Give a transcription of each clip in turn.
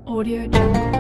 Audio Jungle.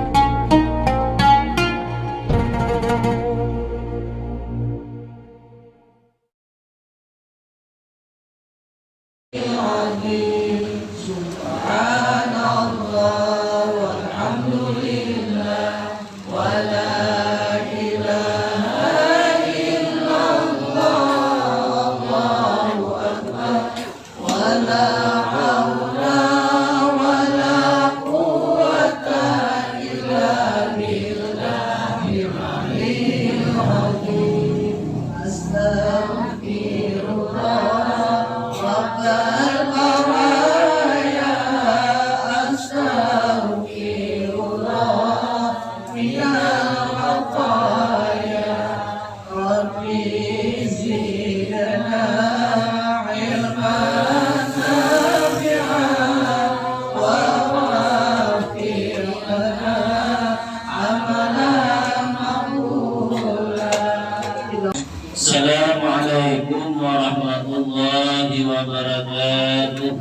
Assalamualaikum warahmatullahi wabarakatuh.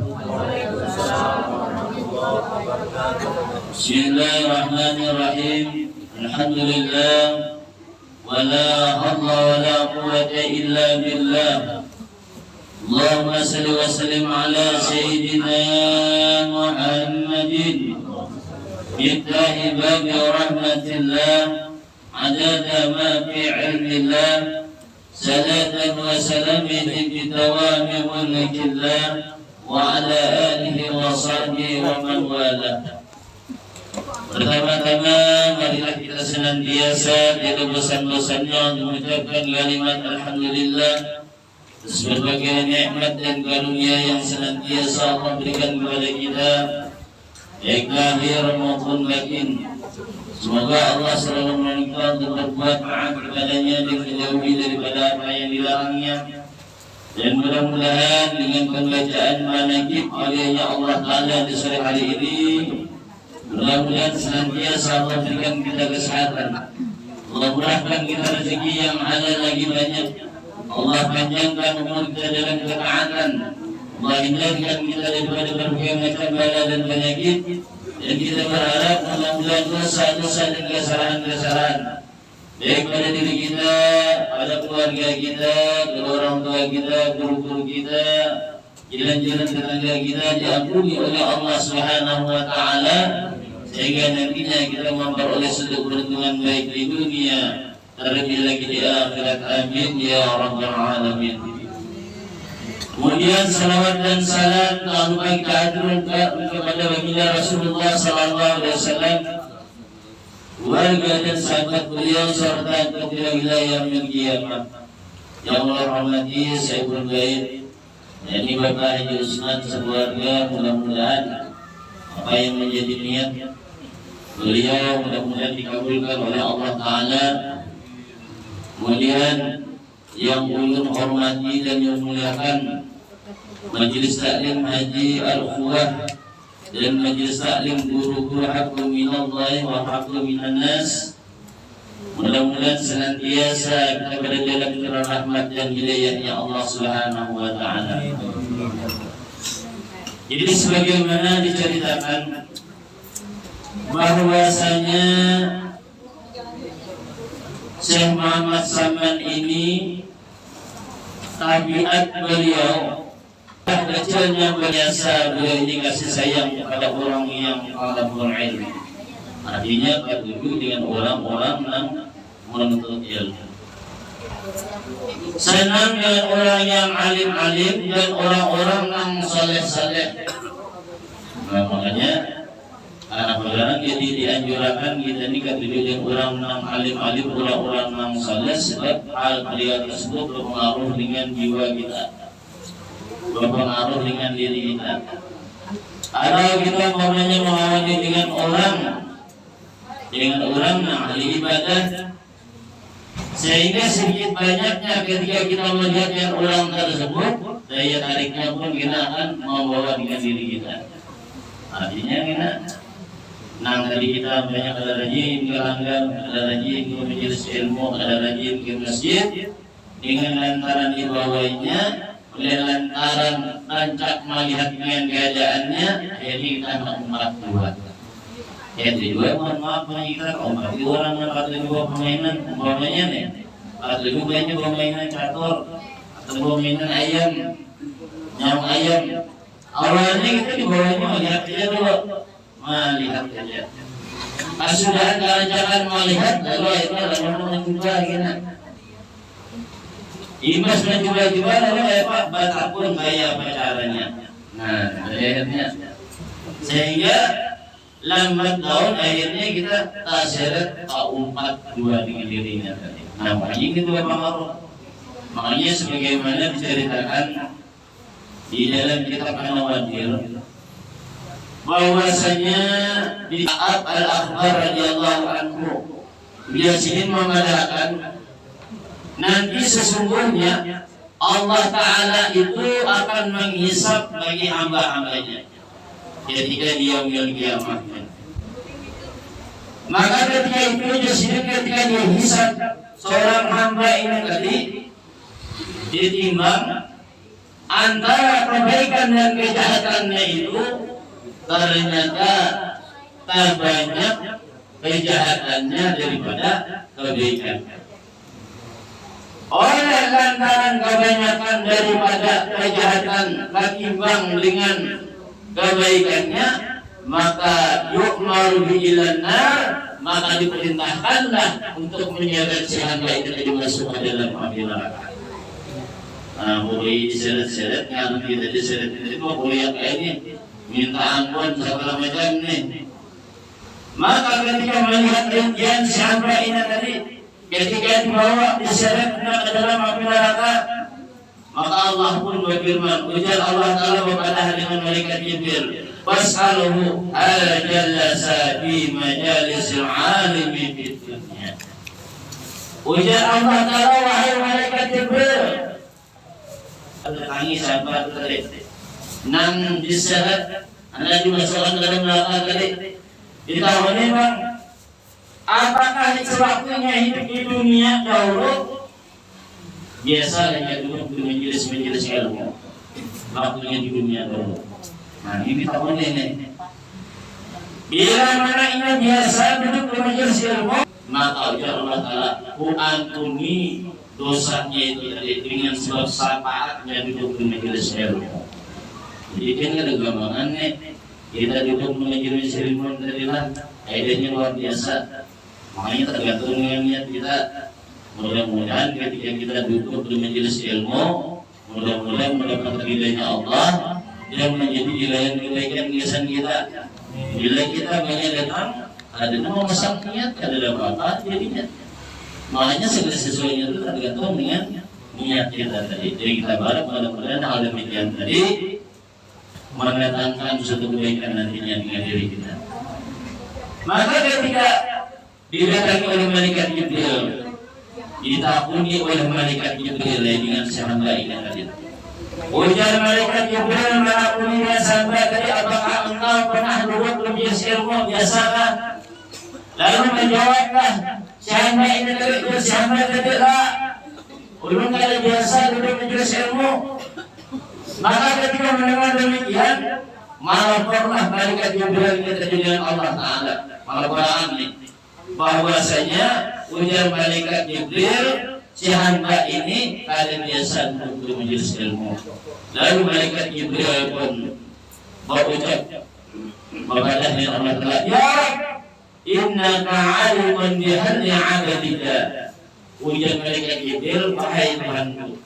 Bismillahirrahmanirrahim. Alhamdulillah. Wala hawla wala quwwata illa billah. Allahumma salli wa sallim ala sayyidina Muhammadin miftahi babi rahmatillah adada ma fi ilmillah. Salatan wa salamin bidawami mulkillah wa ala alihi wa sahbihi wa man wala. Pertama-tama marilah kita senantiasa dari dosa-dosanya mengucapkan kalimat alhamdulillah sebagai nikmat dan karunia yang senantiasa Allah berikan kepada kita baik lahir maupun batin. Semoga Allah selalu menolong untuk berbuat taat kepadanya dan menjauhi daripada apa yang dilarangnya. Dan mudah-mudahan dengan pembacaan manaqib olehnya Allah Ta'ala di sore hari ini, mudah-mudahan senantiasa Allah berikan kita kesehatan. Allah murahkan kita rezeki yang halal lagi banyak. Allah panjangkan umur kita dalam ketaatan. Allah hindarkan kita daripada berbagai macam bala dan penyakit. Dan kita berharap mudah-mudahan dosa-dosa dan kesalahan-kesalahan baik pada diri kita, pada keluarga kita, kedua orang tua kita, guru-guru kita, jalan-jalan tetangga kita diampuni oleh Allah Subhanahu wa Ta'ala, sehingga nantinya kita memperoleh satu keuntungan baik di dunia, terlebih lagi di akhirat. Amin ya rabbal alamin. Kemudian salawat dan salam tak lupa kita aturkan kepada baginda Rasulullah sallallahu alaihi wasallam, keluarga dan sahabat beliau serta kepada wilayah yang kiamat. Yang Allah rahmati Sayyidul Gaib, yakni Bapak Haji Usman sekeluarga, mudah-mudahan apa yang menjadi niat beliau mudah-mudahan dikabulkan oleh Allah Ta'ala. Kemudian yang ulun hormati dan yang muliakan Majelis Taklim Haji Al-Ukhuwah dan Majelis Taklim Guru-Guru Haqqu Minallahi wa Haqqu Minan Nas, mudah-mudahan senantiasa kita berada dalam curah rahmat dan hidayahnya Allah Subhanahu wa Ta'ala. Jadi sebagaimana diceritakan bahwasanya Syekh Muhammad Saman ini tabiat beliau kecilnya biasa beliau ini kasih sayang kepada orang yang talabul ilmi, artinya berguru dengan orang-orang yang menuntut ilmu, senang dengan orang yang alim-alim dan orang-orang yang saleh-saleh. Nah, makanya anak-anak jadi dianjurkan kita nikah dengan orang yang alim-alim, orang-orang yang saleh, sebab hal beliau tersebut berpengaruh dengan jiwa kita, berpengaruh dengan diri kita. Ada kita namanya mengawali dengan orang yang ahli ibadah, sehingga sedikit banyaknya ketika kita melihat yang orang tersebut, daya tariknya pun kita akan membawa dengan diri kita. Artinya kita nang tadi kita banyak ada rajin ke langgar, ada rajin ke majelis ilmu, ada rajin ke masjid, dengan lantaran dibawanya, oleh lantaran rancak melihat dengan keadaannya, jadi kita tak kuat. Ya itu juga mohon maaf kita mati orang yang atau juga permainan umpamanya nih, atau juga banyak permainan catur atau permainan ayam, nyamuk ayam. Awalnya kita dibawanya melihat aja dulu, melihat aja. Pas sudah ada jangan melihat, lalu akhirnya lalu mencoba gini. Imas mencoba-coba lalu Pak batapun kayak apa caranya. Nah, akhirnya sehingga lambat laun akhirnya kita tasyarat umpat dua dengan dirinya tadi. Nah, makanya itu pengaruh. Makanya sebagaimana diceritakan di dalam kitab An-Nawadir bahwasanya di Ka'ab al-Akhbar radhiyallahu anhu dia sini mengatakan nanti sesungguhnya Allah Ta'ala itu akan menghisab bagi hamba-hambanya ketika dia yaumil kiamah. Maka ketika itu justru ketika dia hisab seorang hamba ini tadi ditimbang antara kebaikan dan kejahatannya itu ternyata terbanyak kejahatannya daripada kebaikan. Oleh lantaran kebanyakan daripada kejahatan ketimbang dengan kebaikannya, maka yu'maru bi'ilan nar, maka diperintahkanlah untuk menyeret si hamba itu dimasukkan dalam api neraka. Nah, boleh diseret-seret, kalau kita diseret itu boleh yang kayak ini, minta ampun segala macam nih. Maka ketika melihat rintian si hamba ini tadi, ketika dibawa diseret ke dalam api neraka, maka Allah pun berfirman, ujar Allah Ta'ala kepada dengan malaikat Jibril, was'aluhu al-jalasa fi majalisil alimi fid dunya. Ujar Allah Ta'ala, wahai malaikat Jibril, tangis sahabat tadi, nang diseret, anda dimasukkan ke dalam neraka tadi, ditawari bang, apakah sewaktunya hidup di dunia dahulu biasa hanya duduk di majelis-majelis ilmu waktunya di dunia dulu. Nah ini tahun ini bila mana ini biasa duduk di majelis ilmu, maka ujar Allah Ta'ala ku ampuni dosanya itu dengan sebab syafaatnya duduk di majelis ilmu. Jadi kan ada gambarannya kita duduk di majelis ilmu tadilah aidanya luar biasa. Makanya tergantung dengan niat kita. Mudah-mudahan ketika kita duduk di majelis ilmu, mudah-mudahan mendapat ridhonya Allah dan menjadi ilayan kebaikan niatan kita. Bila kita banyak datang, ada memasang niat, ada dapat jadinya. Makanya segala sesuatunya itu tergantung dengan niat kita tadi. Jadi kita berharap mudah-mudahan hal demikian tadi mendatangkan suatu kebaikan nantinya dengan diri kita. Maka ketika didatangi oleh malaikat Jibril, ditakuni oleh malaikat Jibril dengan sahamba ini tadi. Ujar malaikat Jibril menakuni dengan sahamba tadi, apakah engkau pernah duduk di majelis ilmu biasakah? Lalu menjawablah sahamba ini tadi, sahamba tadi lah, ulun kali biasa duduk di majelis ilmu. Maka ketika mendengar demikian, melaporlah malaikat Jibril kita dengan Allah Ta'ala, melaporkan ini bahwasanya ujar malaikat Jibril si hamba ini kalian biasa duduk di majelis ilmu. Lalu malaikat Jibril pun berucap kepada Allah Ta'ala, ya innaka alimun bihalli abadika. Ujar malaikat Jibril, wahai Tuhanku,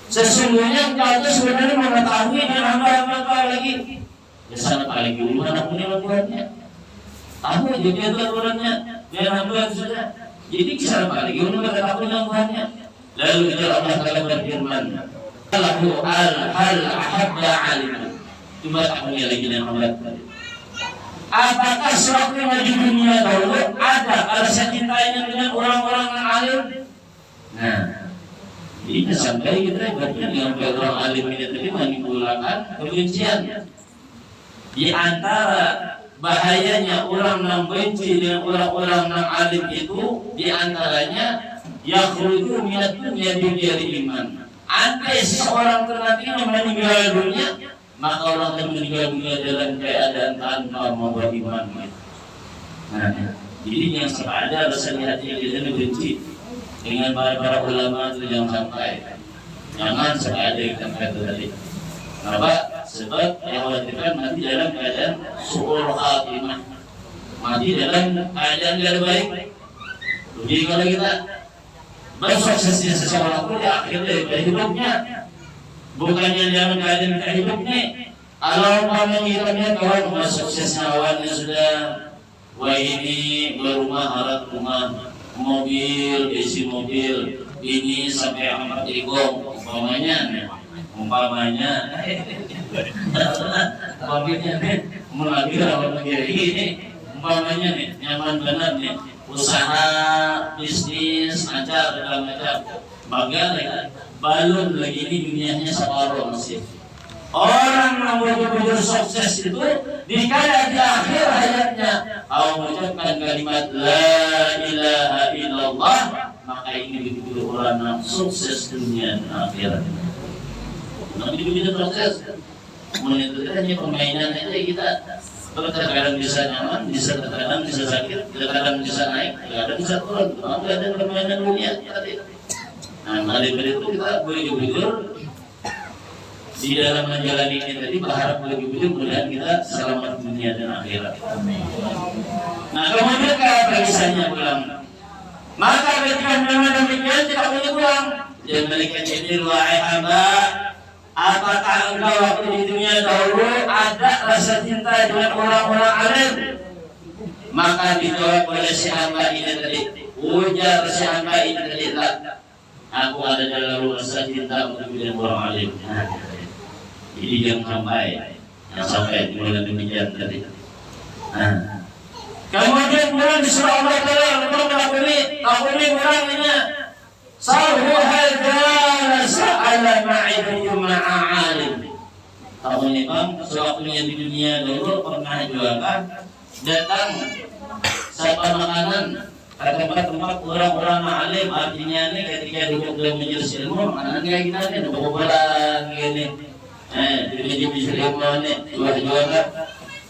sesungguhnya engkau itu sebenarnya mengetahui dan hamba-hamba kau lagi. Ya sana lagi dulu anak punya laporannya. Tahu jadi itu laporannya dan hamba sudah. Jadi kisah apa lagi untuk mengetahui laporannya. Lalu Allah Ta'ala berfirman, Allahu al-hal ahabda alim. Coba tahunya lagi dengan hamba tadi. Apakah sewaktu di dunia dahulu ada alasan cintanya dengan orang-orang yang alim? Nah, ini sampai kita ibaratnya dengan orang alim ini tadi menimbulkan kebencian. Di antara bahayanya orang yang benci dengan orang-orang yang alim itu, di antaranya yakhruju minad dunya bi ghairi iman. Andai seorang nanti meninggal dunia, maka orang yang meninggal dunia dalam keadaan tanpa membawa iman. Nah, jadi yang ada rasa di hati kita ini benci dengan para ulama itu yang sampai jangan ada kita kata tadi. Kenapa? Sebab yang khawatirkan mati dalam keadaan su'ul khatimah, mati dalam keadaan tidak baik. Jadi kalau kita bersuksesnya seseorang pun di akhir dari hidupnya, bukannya dalam keadaan hidupnya. Kalau mengira kalau suksesnya awalnya sudah, wah ini berumah harap rumah, mobil isi mobil, ini sampai 4 ekor umpamanya mobilnya melalui orang ini umpamanya nih nyaman benar nih, usaha bisnis lancar segala macam, bagaimana balon lagi ini dunianya separuh masih. Orang yang betul-betul sukses itu dikala di akhir hayatnya mengucapkan kalimat la ilaha illallah, maka ini betul orang yang sukses dunia dan akhirat. Nabi begitu proses menentukan hanya permainan aja kita. Kadang bisa nyaman, bisa terkadang bisa sakit, kadang bisa naik, kadang bisa turun. Maka ada permainan dunia. Nah, dari itu kita boleh jujur di dalam menjalani ini tadi, berharap lebih jujur, mudah kita selamat dunia dan akhirat. Nah, kemudian kata kisahnya pulang. Maka ketika memang demikian tidak boleh pulang. Dan mereka jadi wahai hamba, apakah engkau waktu di dunia dahulu ada rasa cinta dengan orang-orang alim? Maka dijawab oleh si hamba ini tadi, ujar si hamba ini tadi, aku ada dalam rasa cinta untuk dengan orang alim. Jadi yang sampai mulai demikian tadi. Nah, kemudian bulan disuruh Allah Taala untuk takuni bulannya. Sahu hadza sa'ala ma'idhu ma'alim. Takuni bang, sewaktunya di dunia dulu pernah juga datang satu makanan ke tempat-tempat orang-orang alim, artinya nih ketika duduk dalam majelis ilmu, makanan kayak kita nih bobolan gini. Jadi bisa ilmu nih, jual-jualan.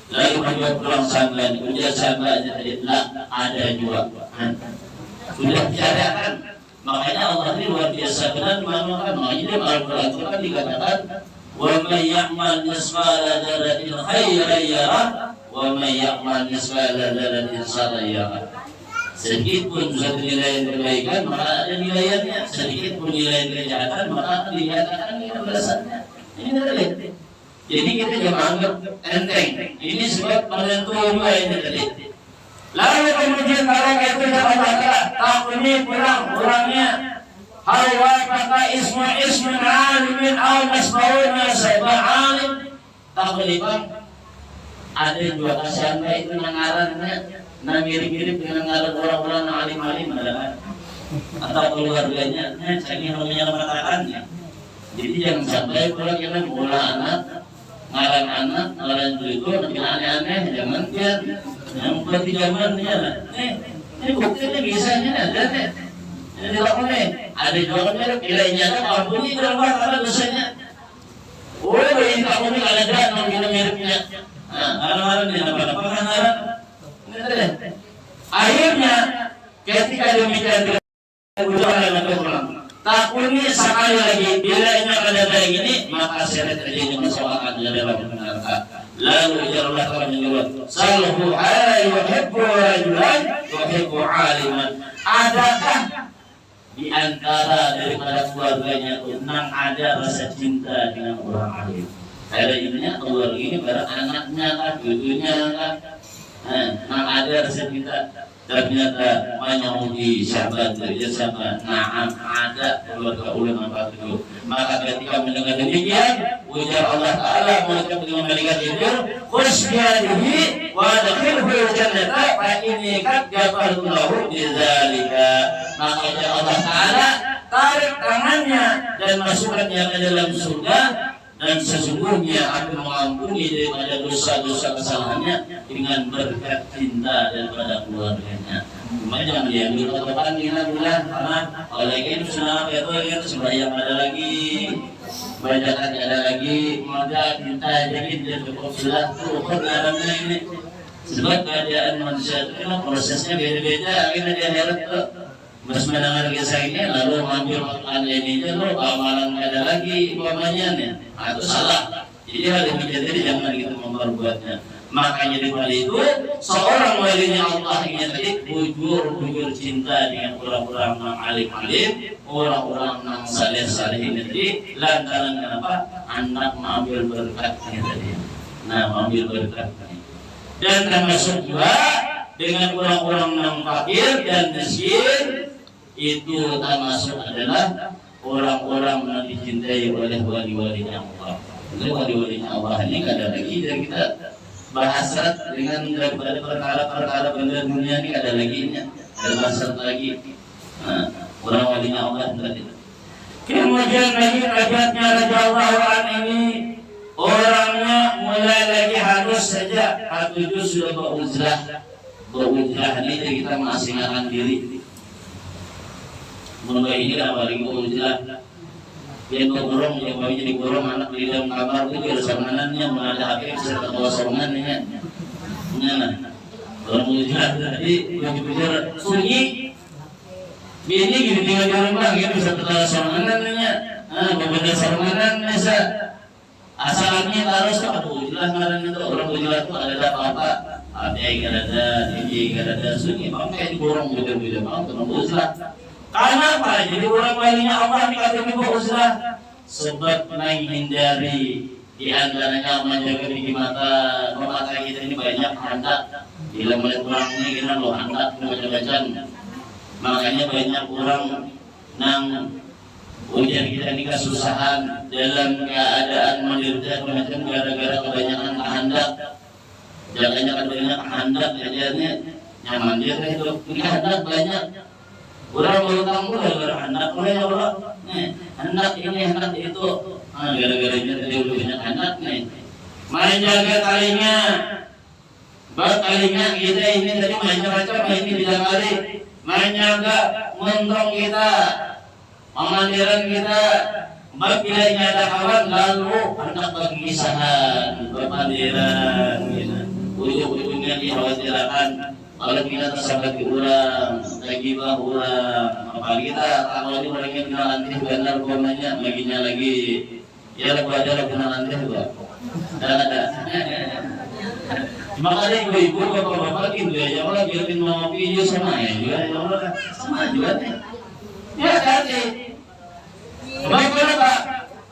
Lalu menjual pulang sampai, ujar sampai aja tadi, ada juga. Sudah dicarikan, makanya Allah ini luar biasa benar mengatakan, makanya Al-Quran itu kan dikatakan, wa may ya'mal misqala dzarratin khairan yarah, wa may ya'mal misqala dzarratin syarran yarah. Sedikit pun satu nilai kebaikan, maka ada nilainya. Sedikit pun nilai kejahatan, maka akan dikatakan ini balasannya. Ini tadi. Jadi kita jangan anggap enteng. Ini sebab penentu juga ini tadi. Lalu kemudian kalau itu dapat kata takuni pulang orangnya. Hawa kata ismun alimin al masbauna sabah alim. Takuni bang. Ada dua kasihan baik itu nangarannya. Nah mirip-mirip dengan ngaran orang-orang alim-alim adalah atau keluarganya. Saya namanya mengatakannya. Jadi jangan sampai kalau kita bola anak, ngaran itu nanti aneh-aneh, jangan biar yang berarti zamannya lah. Ini buktinya biasanya ada nih. Ini dilakukan nih. Ada juga kan nilainya ada, ampun ini berapa kali dosanya. Oh, ini kamu ini ada non miripnya. Nah, ngaran ini apa ngaran? Akhirnya ketika demikian takuni sekali lagi bila ini ada kayak gini, maka seret terjadi masalah di dalam neraka. Lalu Allah Taala menjawab, salhu ala yuhibbu rajulan yuhibbu aliman. Adakah di antara daripada keluarganya tentang ada rasa cinta dengan orang alim? Ada ininya keluarga ini pada anaknya kan, cucunya kan. Nah ada rasa cinta. Ternyata menyauti sahabat kerja sama. Naam ada keluarga ulama itu. Maka ketika mendengar demikian, ujar Allah Taala mengucapkan dengan malaikat Jibril, "Khus biadihi wa adkhilhu jannata fa inni qad ghafartu lahu bidzalika." Maka Allah Taala tarik tangannya dan masukkannya ke dalam surga. Dan sesungguhnya akan mengampuni daripada dosa-dosa kesalahannya dengan berkat cinta daripada keluarganya. Cuma jangan diambil ke depan kita bilang karena oleh itu sudah itu sembahyang ada lagi, bacaan ada lagi, maka cinta jadi dia cukup sudah tuh karena ini Sebab keadaan manusia itu memang prosesnya beda-beda. Akhirnya di akhirat tuh harus mendengar kisah ini lalu mengambil makanan ini lalu amalan ada lagi umpamanya nih, itu salah. Jadi hal yang menjadi jangan kita memperbuatnya. Makanya di balik itu seorang walinya Allah ini tadi bujur cinta dengan orang-orang yang alim-alim, orang-orang yang saleh-saleh ini tadi. Lantaran kenapa? Anak mengambil berkatnya tadi. Nah, mengambil berkatnya. Dan termasuk juga dengan orang-orang yang fakir dan miskin itu termasuk adalah orang-orang yang dicintai oleh wali-walinya Allah. Oleh wali-walinya Allah ini ada lagi dan kita bahas dengan daripada perkara-perkara benda dunia ini ada lagi nya, ada bahas lagi. Nah, orang walinya Allah tadi. Kemudian lagi ayatnya Raja Allah ini orangnya mulai lagi harus saja hatuju sudah beruzlah ini kita mengasingkan diri. Mulai ini lah paling beruzlah. Yang bergurung, yang bayi jadi gurung anak di dalam kamar itu ada sanganannya, ada HP serta kosongannya. Nah, orang beruzlah tadi begitu sunyi. Bini gini tinggal di rumah gitu bisa tersanganannya. Berbeda sanganan bisa. Asalnya harus aduh jelas ngaran itu orang berjelas itu ada apa-apa ada yang ada ini ada sunyi pakai diborong gitu mau orang berjelas karena apa jadi orang lainnya Allah dikatakan berjelas sebab menghindari di antaranya menjaga di mata kita ini banyak hendak bila melihat orang ini kita loh hendak macam-macam makanya banyak orang nang ujian kita ini kesusahan dalam keadaan menderita macam gara-gara kebanyakan kehendak. Jangannya kebanyakan kehendak ajarnya nyaman dia itu. Kehendak banyak. Orang berutang pun gara-gara hendak ya Allah. Nih, hendak ini hendak itu. Gara-garanya tadi udah banyak hendak nih. Main jaga talinya. Talinya kita ini tadi macam-macam ini tidak kali. Main jaga montong kita. Pemandiran kita bila ada kawan lalu hendak berkisahan berpandiran ujung-ujungnya dikhawatirkan kalau kita tersangka orang lagi orang apalagi kita kalau ini orangnya kenal nanti benar komanya baginya lagi ya lagu ada kenal nanti juga ada makanya ibu-ibu bapak-bapak gitu ya Allah biarin mau video sama ya Allah sama juga nih ya tadi bagaimana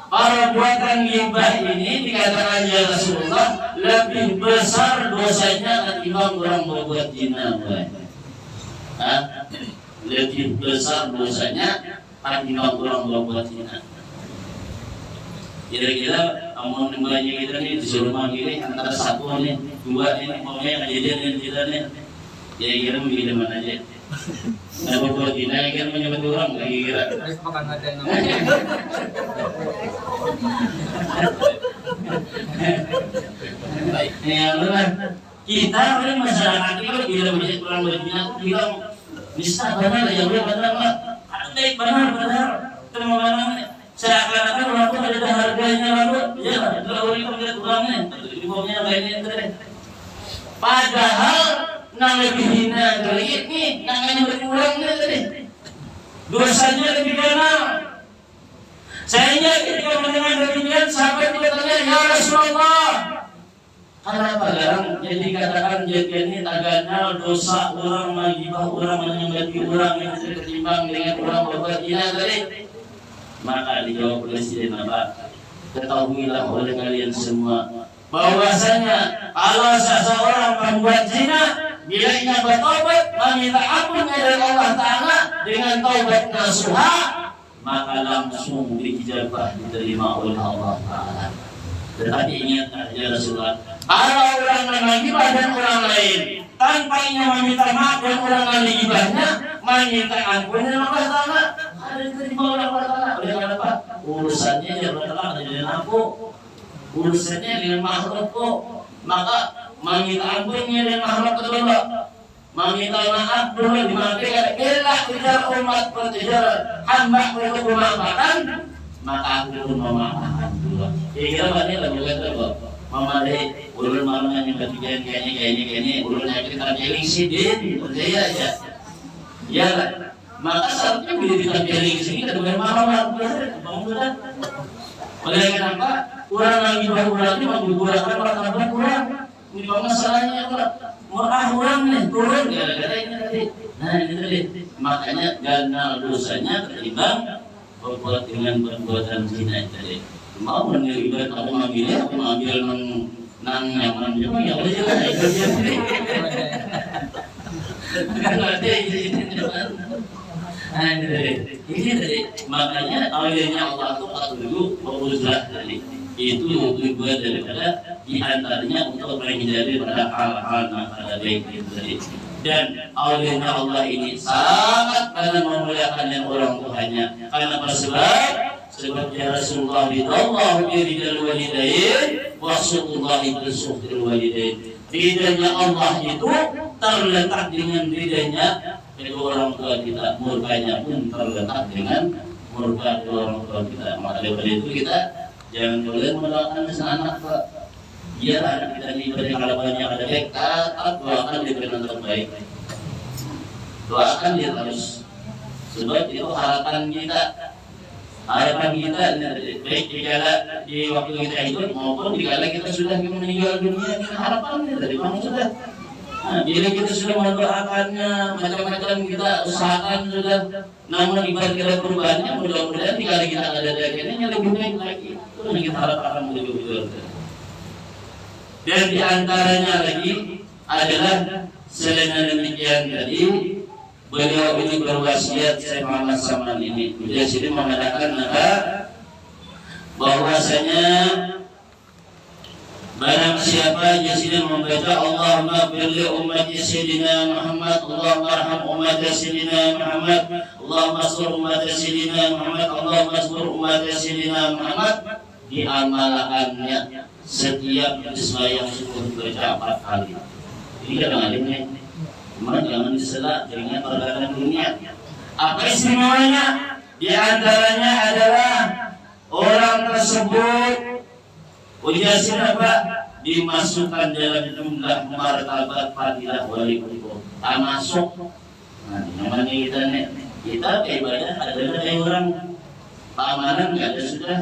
perbuatan ghibah ini dikatakan ya Rasulullah lebih besar dosanya ketimbang orang berbuat zina. Lebih besar dosanya ketimbang orang berbuat zina. Kira-kira amun banyak kita nih disuruh manggil antara satu nih dua ini pokoknya kejadian kita nih kira-kira memilih mana aja. Nah, buat zina kan menyebut orang lagi kira. Ya benar. Kita ini masyarakat itu bila melihat orang berzina bilang bisa benar ya benar lah. Baik benar. Terima seakan-akan orang itu ada harganya lalu ya kalau itu melihat orangnya di bawahnya lainnya tadi. Padahal nang lebih hina dari ini, nangnya berkurangnya tadi. Dosanya lebih kenal. Sehingga ketika mendengar demikian, sahabat bertanya, ya Rasulullah, kenapa garang? Jadi katakan jadi ini tagana dosa orang menggibah orang menyembati orang yang ketimbang dengan orang berbuat zina tadi. Maka dijawab oleh Sayyidina Nabi, ketahuilah oleh kalian semua bahwasanya kalau seseorang membuat zina bila ia bertobat meminta ampun dari Allah Ta'ala dengan taubat nasuha maka langsung diijabah diterima oleh Allah Ta'ala. Tetapi ingat ya Rasulullah, kalau orang menggibah dan orang lain tanpa ia meminta maaf dan orang lain gibahnya meminta ampun dari Allah Ta'ala ada diterima oleh Allah Ta'ala. Oleh karena apa? Urusannya jangan telah dengan aku, urusannya dengan makhlukku, maka meminta ampunnya dan makhluk kedua, meminta maaf dulu dimatikan. Bila tidak umat bertijar hamba untuk memaafkan, maka aku pun memaafkan dulu. Kira-kira ini lagu kata mama deh ulun malam yang kayaknya ulun kita jeling sidin percaya aja ya maka seharusnya bila kita jeling sini kita dengan malam bangunan oleh kenapa kurang lagi baru menggunakan martabat kurang ini masalahnya apa murah kurang nih turun gara-gara ini tadi nah ini tadi makanya karena dosanya ketimbang berbuat dengan perbuatan zina tadi mau menilai aku mengambil nang nyaman juga ya udah jelas itu ini tadi makanya awalnya Allah itu dulu beruzlah tadi itu tujuan daripada diantaranya untuk menghindari pada hal-hal nakal baik itu tadi dan awalnya Allah ini sangat memuliakan yang orang tuanya karena sebab ya Rasulullah ridallahu biridal walidain wa su'ullahi bisuhtil walidain ridanya Allah itu terletak dengan ridanya kedua orang tua kita murkanya pun terletak dengan murka kedua orang tua kita maka dari itu kita jangan boleh mendoakan anak Pak biar anak kita diberi harapan yang ada baik taat doakan diberi yang terbaik doakan dia terus sebab itu harapan kita baik di waktu kita hidup maupun dikala kita sudah meninggal dunia kita harapannya dari mana sudah bila kita sudah mendoakannya macam-macam kita usahakan sudah namun ibarat kita perubahannya mudah-mudahan dikala kita ada dagangannya lebih baik lagi itu yang kita harapkan lebih baik dan diantaranya lagi adalah selain demikian tadi beliau ini berwasiat saya Muhammad Saman ini beliau sini mengatakan bahwasanya barang siapa di sini membaca Allahumma firli ummati sayyidina Muhammad Allahumma arham ummati sayyidina Muhammad Allahumma astur ummati sayyidina Muhammad Allahumma astur ummati sayyidina Muhammad diamalkannya setiap isma yang syukur baca 4 kali ini kadang-kadang cuma jangan disela dengan perkara dunia. Apa istimewanya? Di antaranya adalah orang tersebut ujian apa? Dimasukkan dalam jumlah martabat fadilah wali kubur. Masuk. Nah, namanya kita ibadah adalah dari orang keamanan nggak ada sudah.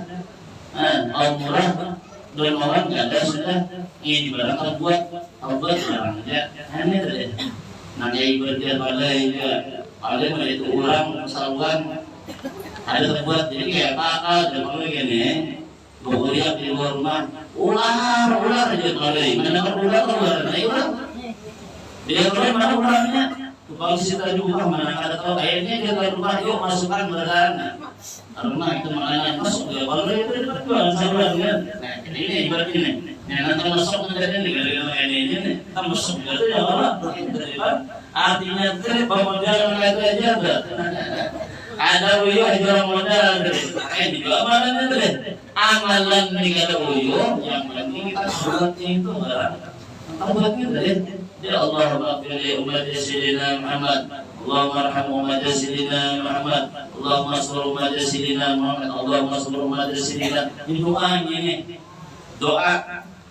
Murah dan orang nggak ada sudah. Ini barang buat barang aja. Ini tadi. Nanti ibadah balai juga ada itu orang kesalahan ada terbuat jadi kayak kakak dan kalau gini berkuliah di luar rumah ular aja balai mana ular keluar dia keluar mana ularnya kalau kita juga mana ada tahu akhirnya dia keluar rumah yuk masukkan berdan rumah itu makanya masuk ya balai itu jualan salurannya nah ini ibarat ini nanti masuk menjadi ini masuk itu ya Allah artinya itu pemodal itu aja ada uyuh jual modal juga amalan itu amalan nih ada uyuh yang penting kita buatnya itu buatnya ya Allahumma firli ummati sayyidina Muhammad Allahumma arham ummati sayyidina Muhammad Allahumma astur ummati sayyidina Muhammad Allahumma astur ummati sayyidina ini doa ini doa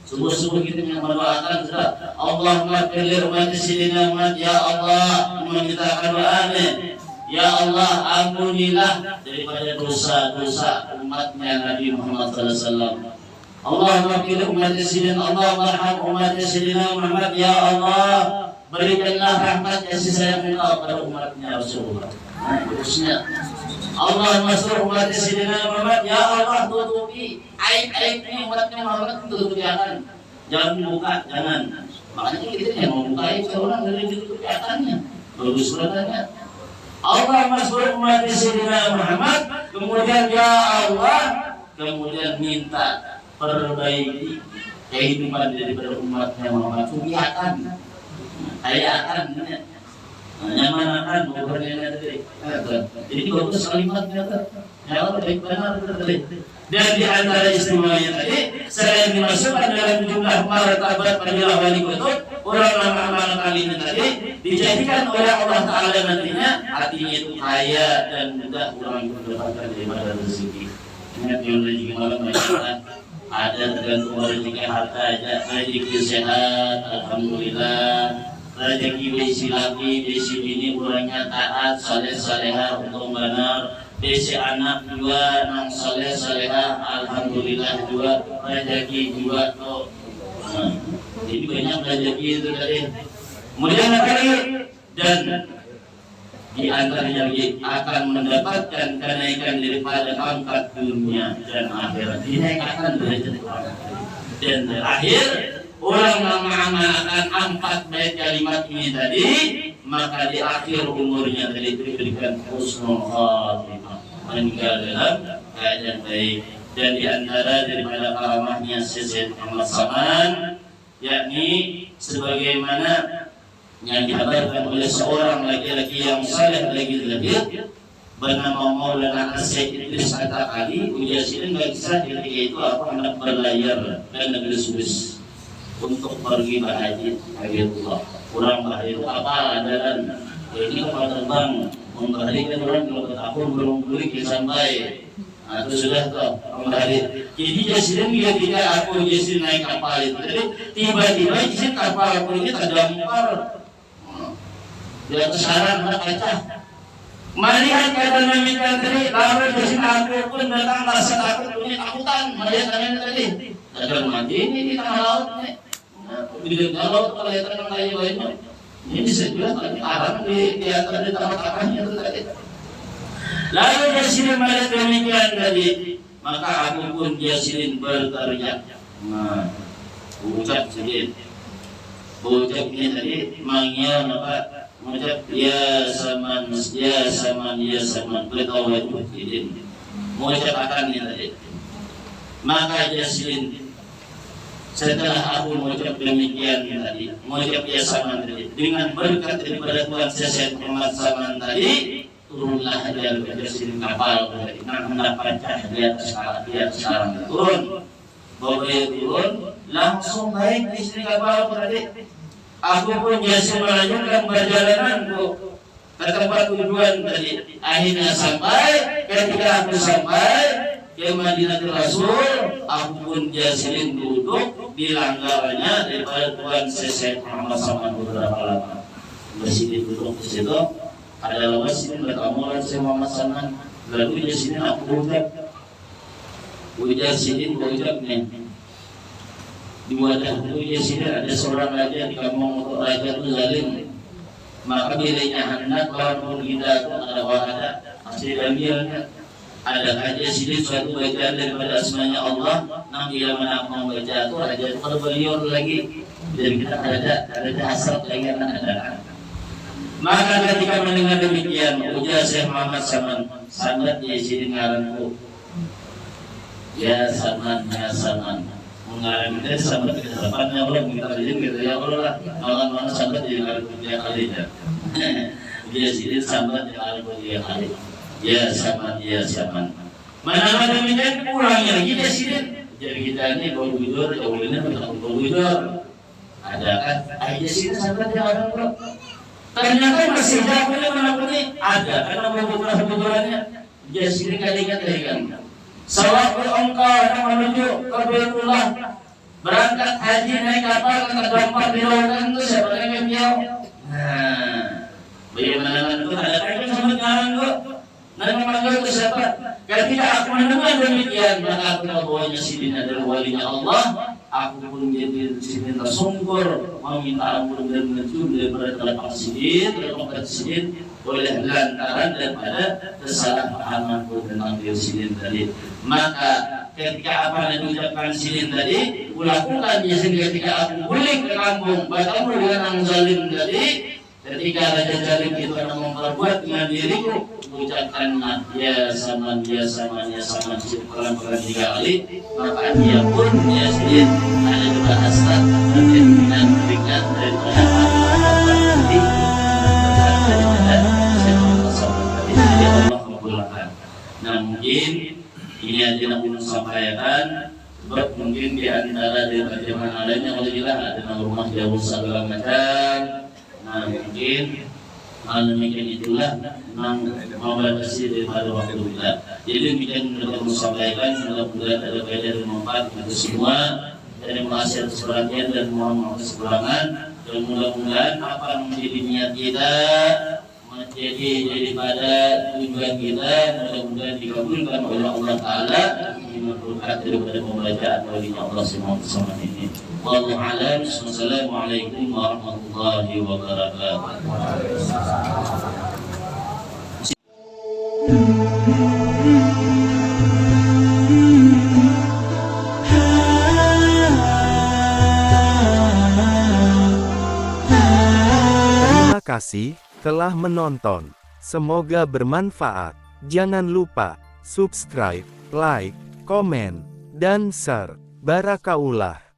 sungguh-sungguh kita yang mendoakan Allahumma firli ummati sayyidina Muhammad ya Allah memintakan doanya ya Allah ampunilah daripada dosa-dosa umatnya Nabi Muhammad SAW Allahumma firli ummati sayyidina Allahumma arham ummati sayyidina Muhammad ya Allah berikanlah rahmat kasih sayang Allah pada umatnya Rasulullah terusnya Allahumma astur ummati sayyidina Muhammad ya Allah tutupi aib-aib ini umatnya Muhammad tutupi jangan buka jangan makanya kita yang mau buka aib orang dari ditutupi akannya bagus suratnya Allahumma astur ummati sayyidina Muhammad kemudian ya Allah kemudian minta perbaiki kehidupan daripada umatnya Muhammad kegiatan kayakan nyamanakan bukannya tadi jadi bagus kalimatnya ya Allah baik benar tadi dan di antara istimewanya tadi selain dimasukkan dalam jumlah martabat fadilah wali kutub orang amal kalinya tadi dijadikan oleh Allah Ta'ala nantinya hatinya itu kaya dan mudah orang mendapatkan daripada rezeki ingat yang lagi malam ada tergantung rezeki harta aja, rezeki sehat, alhamdulillah. Rezeki besi laki, besi bini orangnya taat, saleh salehah, untuk benar. Besi anak juga nang saleh salehah, alhamdulillah juga rezeki juga tuh. Nah, jadi banyak rezeki itu tadi. Kemudian lagi dan di antaranya akan mendapatkan kenaikan daripada pangkat dunia dan akhirat, dinaikkan derajat orang. Dan terakhir, orang mengamalkan 4 bait kalimat ini tadi, maka di akhir umurnya tadi diberikan husnul khatimah, meninggal dalam keadaan baik. Dan di antara daripada karamahnya Syekh Muhammad Saman, yakni sebagaimana yang dikabarkan oleh seorang laki-laki yang saleh lagi-lagi bernama Maulana Syekh Idris At-Taqali, ujian nggak bisa ketika itu apa hendak berlayar dan negeri Swiss untuk pergi berhaji. Ayatullah kurang bahaya itu apa adalah ini kapal terbang memberikan orang kalau tahun belum beli sampai atau sudah tuh kembali. Jadi Jasin dia tidak aku Jasin naik kapal itu. Jadi tiba-tiba Jasin kapal aku ini terdampar. Dia kesalahan mana kaca. Melihat keadaan demikian tadi, lalu Jasin aku pun datang rasa takut punya takutan melihat kalian tadi. Ada mati ini di tengah laut nih. Di tengah laut kalau lihat tengah kayu lainnya. Ini bisa juga arang di atas di tengah-tengahnya itu tadi. Lalu Jasin melihat demikian tadi, maka aku pun Jasin berteriak. Nah, ucap sedikit. Ucapnya tadi manggil apa? Ucap ya saman, ya saman, ya saman. Beritahu itu Jasin. Ucap akannya tadi. Maka Jasin setelah aku mengucap demikian tadi, mengucap ya saman tadi, dengan berkat daripada Tuhan Syekh Muhammad Saman tadi, turunlah dari Jasin kapal tadi, mendapat cahaya sekarang turun, bawa turun, langsung naik di sini kapal tadi. Aku pun Jasin melanjutkan perjalananku ke tempat tujuan tadi. Akhirnya sampai, ketika aku sampai ke Madinatul Rasul, aku pun Jasin duduk di langgarnya daripada Tuhan Syekh Muhammad Saman beberapa lama. Masih duduk di situ. Ada lepas ini berkamuran Syekh Muhammad Saman. Lalu Jasin aku ujar sidin ujar nih. Di wadah itu Jasin ada seorang raja di kampung untuk raja itu zalim. Maka bilanya hendak lawan kita itu ada wahada asli ambilnya. Ada aja sini suatu bacaan daripada asmanya Allah, nang dia mana mau baca itu aja itu kalau beliau lagi, jadi kita ada asal lagi ada. Maka ketika mendengar demikian, ujar Syekh Muhammad Saman, sangat dia sini ngaranku, ya Saman, ya Saman, mengarang kita sampai ke depannya Allah kita izin gitu ya Allah, kalau mana sampai dia ngaran dia kali ya, dia sini sampai dia ngaran dia kali. Ya Saman, ya Saman. Mana demikian kurangnya lagi dia sini. Jadi kita ini baru tidur, awalnya kita baru tidur. Ada kan? Aja sini sampai dia orang bro. Ternyata masih jauh mana ini ada karena beberapa kebetulannya. Dia sini kalian kan. Sewaktu engkau menuju ke Baitullah, berangkat haji naik kapal terdampar di lautan itu siapa yang biau? Nah, bagaimana itu ada kan sama jalan kok. Dan memanggil ke siapa? Ketika aku mendengar demikian, maka aku tahu bahwa Sidin adalah walinya Allah. Aku pun menjadi Sidin tersungkur, meminta ampun dan mencium daripada telapak Sidin oleh lantaran daripada kesalahpahamanku tentang diri Sidin tadi. Maka ketika apa yang diucapkan Sidin tadi, kulakukan Sidin ketika aku balik ke kampung, bertemu dengan orang zalim tadi. Ketika Raja Zalim itu akan memperbuat dengan diriku, ucapkanlah ya Saman, ya Saman, ya Saman pelan-pelan 3 kali, maka dia pun dia sendiri ada bahasa dengan berikan daripada Allah mengulangkan. Nah mungkin ini aja yang aku sampaikan. Sebab mungkin di antara zaman lainnya kalau ada rumah jauh segala macam. Nah mungkin Hal demikian itulah membatasi daripada waktu kita. Jadi demikian dapat sampaikan, mudah-mudahan ada faedah dan manfaat kita semua. Terima kasih atas perhatian dan mohon maaf atas kekurangan. Dan mudah-mudahan apa yang menjadi niat kita menjadi daripada tujuan kita, mudah-mudahan dikabulkan oleh Allah Taala berkat daripada pembacaan walinya Allah semua ini. Wallahu a'lam. Wassalamualaikum warahmatullahi wabarakatuh. Terima kasih telah menonton. Semoga bermanfaat. Jangan lupa subscribe, like, komen, dan share. Barakaullah.